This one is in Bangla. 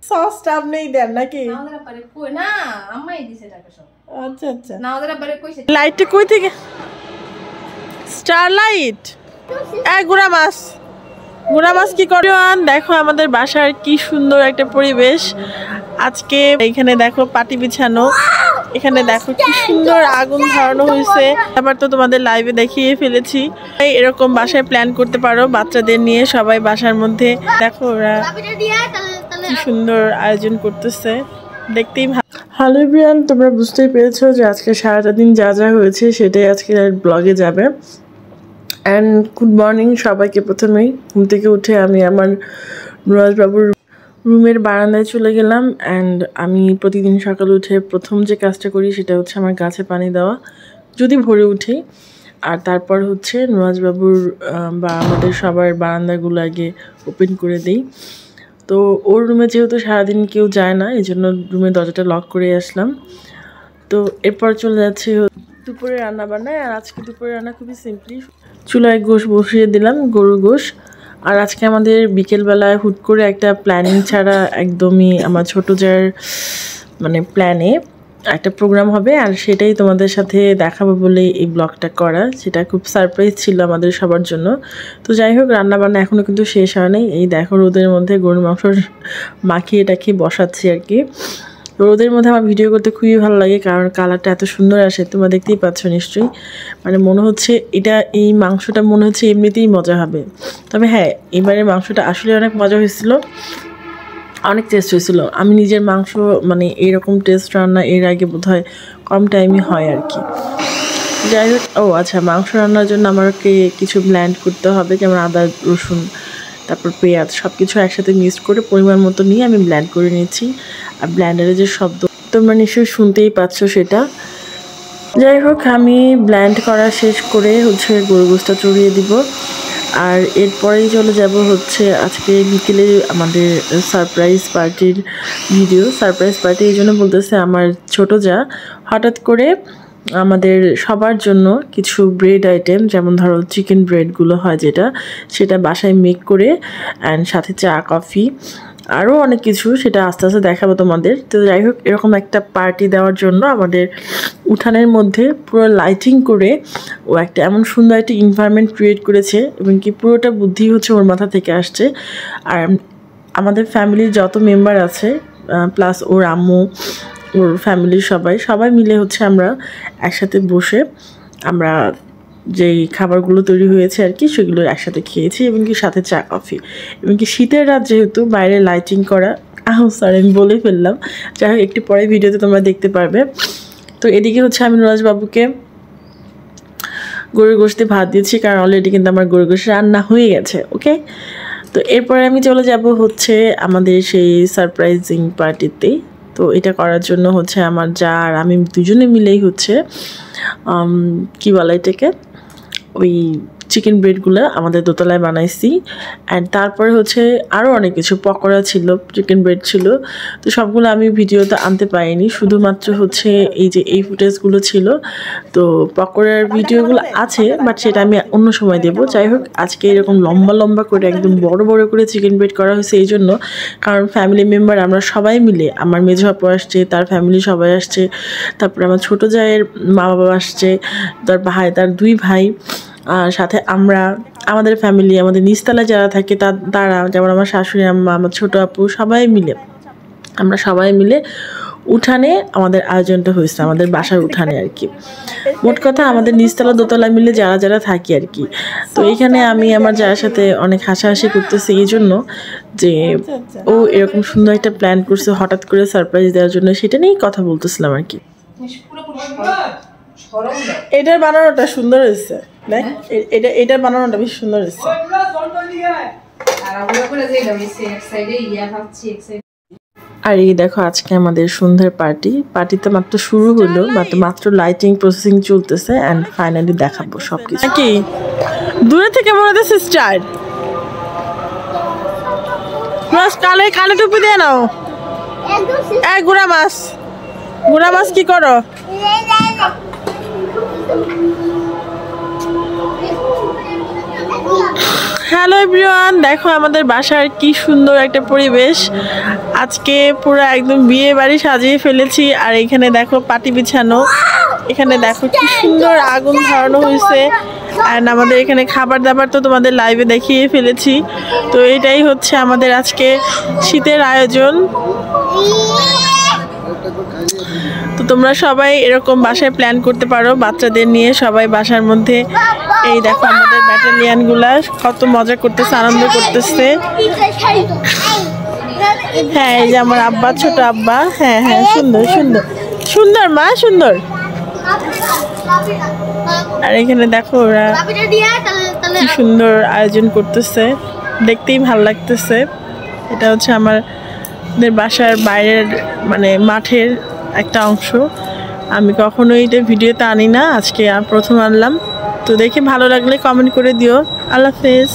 সসটা আপনিই দেন নাকি? নাওদারা পারে কই না আম্মাই দিছে টাকা সব। আচ্ছা আচ্ছা। নাওদারা পারে কইছে লাইটটা কই থেকে? স্টারলাইট। এই গুড়া মাছ কি করে? দেখো আমাদের বাসার কি সুন্দর একটা পরিবেশ আজকে। এখানে দেখো পাটি বিছানো, এখানে দেখো কি সুন্দর আগুন ধরানো হয়েছে। আবার তো তোমাদের লাইভে দেখিয়ে ফেলেছি। এরকম বাসায় প্ল্যান করতে পারো বাচ্চাদের নিয়ে, সবাই বাসার মধ্যে। দেখো ওরা কি সুন্দর আয়োজন করতেছে, দেখতেই ভালো। হ্যালো এভরিওয়ান, তোমরা বুঝতেই পেরেছো যে আজকে সারাটা দিন যা যা হয়েছে সেটাই আজকে ব্লগে যাবে। অ্যান্ড গুড মর্নিং সবাইকে। প্রথমেই ঘুম থেকে উঠে আমি আমার নুরাজবাবুর রুমের বারান্দায় চলে গেলাম। অ্যান্ড আমি প্রতিদিন সকালে উঠে প্রথম যে কাজটা করি সেটা হচ্ছে আমার গাছে পানি দেওয়া, যদি ভোরে উঠি। আর তারপর হচ্ছে নুরাজবাবুর বা আমাদের সবার বারান্দাগুলো আগে ওপেন করে দিই। তো ওর রুমে যেহেতু সারাদিন কেউ যায় না, এই জন্য রুমের দরজাটা লক করে আসলাম। তো এরপর চলে যাচ্ছে দুপুরে রান্না বান্নায়। আর আজকে দুপুরে রান্না খুবই সিম্পলি, চুলায় গোশ বসিয়ে দিলাম, গরুর গোশ। আর আজকে আমাদের বিকেলবেলায় হুট করে একটা প্ল্যানিং ছাড়া একদমই আমার ছোটো যার মানে প্ল্যানে একটা প্রোগ্রাম হবে, আর সেটাই তোমাদের সাথে দেখাবো বলে এই ব্লগটা করা। সেটা খুব সারপ্রাইজ ছিল আমাদের সবার জন্য। তো যাই হোক, রান্নাবান্না এখনও কিন্তু শেষ হয় নাই। এই দেখো রোদের মধ্যে গরুর মাংস মাখিয়ে টাখিয়ে বসাচ্ছি আর কি। রোদের মধ্যে আমার ভিডিও করতে খুবই ভালো লাগে, কারণ কালারটা এত সুন্দর আসে, তোমরা দেখতেই পাচ্ছ নিশ্চয়ই। মানে মনে হচ্ছে এই মাংসটা মনে হচ্ছে এমনিতেই মজা হবে। তবে হ্যাঁ, এবারের মাংসটা আসলে অনেক মজা হয়েছিল, অনেক টেস্ট হয়েছিল। আমি নিজের মাংস মানে এইরকম টেস্ট রান্না এর আগে বোধহয় কম টাইমই হয় আর কি। যাই হোক, আচ্ছা, মাংস রান্নার জন্য আমাকে কিছু ব্লেন্ড করতে হবে, যেমন আদা রসুন তারপর পেঁয়াজ সব কিছু একসাথে মিক্সড করে পরিমাণ মতো নিয়ে আমি ব্লেন্ড করে নিচ্ছি। আর ব্লেন্ডারে যে শব্দ তোমরা নিশ্চয়ই শুনতেই পাচ্ছ সেটা। যাই হোক, আমি ব্লেন্ড করা শেষ করে হচ্ছে গরু গোশটা চড়িয়ে দিব। আর এরপরেই চলে যাব হচ্ছে আজকে বিকেলে আমাদের সারপ্রাইজ পার্টির ভিডিও। সারপ্রাইজ পার্টি এই জন্য বলতেছে, আমার ছোটো যা হঠাৎ করে আমাদের সবার জন্য কিছু ব্রেড আইটেম, যেমন ধরো চিকেন ব্রেডগুলো হয় সেটা বাসায় মেক করে, অ্যান্ড সাথে চা কফি আরও অনেক কিছু, সেটা আস্তে আস্তে দেখাবো তোমাদের। তো যাই হোক, এরকম একটা পার্টি দেওয়ার জন্য আমাদের উঠানের মধ্যে পুরো লাইটিং করে ও একটা এমন সুন্দর একটা এনভায়রনমেন্ট ক্রিয়েট করেছে, এবং কি পুরোটা বুদ্ধি হচ্ছে ওর মাথা থেকে আসছে। আর আমাদের ফ্যামিলির যত মেম্বার আছে প্লাস ওর আম্মু, ওর ফ্যামিলির সবাই মিলে হচ্ছে আমরা একসাথে বসে আমরা যেই খাবারগুলো তৈরি হয়েছে আর কি সেগুলো একসাথে খেয়েছি, এবং কি সাথে চা কফি। এবং কি শীতের রাত যেহেতু, বাইরে লাইটিং করা, সরি আমি বলে ফেললাম। যাই হোক, একটু পরে ভিডিওতে তোমরা দেখতে পারবে। তো এদিকে হচ্ছে আমি নুরাজবাবুকে গরুর গোশতে ভাত দিয়েছি, কারণ অলরেডি কিন্তু আমার গরুর গোশ রান্না হয়ে গেছে। ওকে, তো এরপরে আমি চলে যাব হচ্ছে আমাদের সেই সারপ্রাইজিং পার্টিতে। তো এটা করার জন্য হচ্ছে আমার যা আর আমি দুজনে মিলেই হচ্ছে কী বলে এটাকে, ওই চিকেন ব্রেডগুলো আমাদের দোতলায় বানাইছি। অ্যান্ড তারপরে হচ্ছে আরও অনেক কিছু, পকোড়া ছিল, চিকেন ব্রেড ছিল। তো সবগুলো আমি ভিডিওতে আনতে পারিনি, শুধুমাত্র হচ্ছে এই ফুটেজগুলো ছিল। তো পকোড়ার ভিডিওগুলো আছে, বাট সেটা আমি অন্য সময় দেবো। যাই হোক, আজকে এরকম লম্বা লম্বা করে একদম বড় বড় করে চিকেন ব্রেড করা হয়েছে এই জন্য, কারণ ফ্যামিলি মেম্বার আমরা সবাই মিলে, আমার মেজো আপু আসছে, তার ফ্যামিলি সবাই আসছে, তারপরে আমার ছোটো জায়ের মা বাবা আসছে, তার ভাই, তার 2 ভাই, আর সাথে আমরা, আমাদের ফ্যামিলি, আমাদের নিচতলায় যারা থাকে তারা, যেমন আমার শাশুড়ি আম্মা, আমার ছোটো আপু, আমরা সবাই মিলে উঠানে আমাদের আয়োজনটা হয়েছে, আমাদের বাসার উঠানে আর কি। মোট কথা আমাদের নিচতলা দোতলা মিলে যারা থাকি আর কি। তো এইখানে আমি আমার যার সাথে অনেক হাসাহাসি করতেছি এই জন্য যে ও এরকম সুন্দর একটা প্ল্যান করছে হঠাৎ করে সারপ্রাইজ দেওয়ার জন্য, সেটা নিয়েই কথা বলতেছিলাম আর কি। এটার বানানোটা সুন্দর হয়েছে, দেখ এটার বানানোটা বেশ সুন্দর হয়েছে। আর এই দেখো আজকে আমাদের সন্ধ্যার পার্টিতে মাত্র শুরু হলো, মাত্র লাইটিং প্রসেসিং চলতেছে, অ্যান্ড ফাইনালি দেখাবো সবকিছু। কি দূরে থেকে মনে হচ্ছে স্টার কানে টুপি দিয়ে নাও। এই গুড়া মাছ কি করো? হ্যালো এভরিওয়ান, দেখো আমাদের বাসার কি সুন্দর একটা পরিবেশ। আজকে পুরো একদম বিয়ে বাড়ি সাজিয়ে ফেলেছি। আর এখানে দেখো পাটি বিছানো, এখানে দেখো কি সুন্দর আগুন ধরানো হয়েছে। আর আমাদের এখানে খাবার দাবার তো তোমাদের লাইভে দেখিয়ে ফেলেছি। তো এটাই হচ্ছে আমাদের আজকে শীতের আয়োজন। তো তোমরা সবাই এরকম বাসায় প্ল্যান করতে পারো বাচ্চাদের নিয়ে, সবাই বাসার মধ্যে। এই দেখো আমাদের ব্যাটালিয়ান গুলা কত মজা করতেছে, আনন্দ করতেছে। হ্যাঁ, এই যে আমার আব্বা, ছোট আব্বা। হ্যাঁ হ্যাঁ, সুন্দর সুন্দর সুন্দর মা, সুন্দর। আর এখানে দেখো ওরা কি সুন্দর আয়োজন করতেছে, দেখতেই ভালো লাগতেছে। এটা হচ্ছে আমাদের বাসার বাইরের মানে মাঠের একটা অংশ। আমি কখনোই এটা ভিডিওতে আনি না, আজকে প্রথম আনলাম। তো দেখে ভালো লাগলে কমেন্ট করে দিও। আল্লাহ হাফেজ।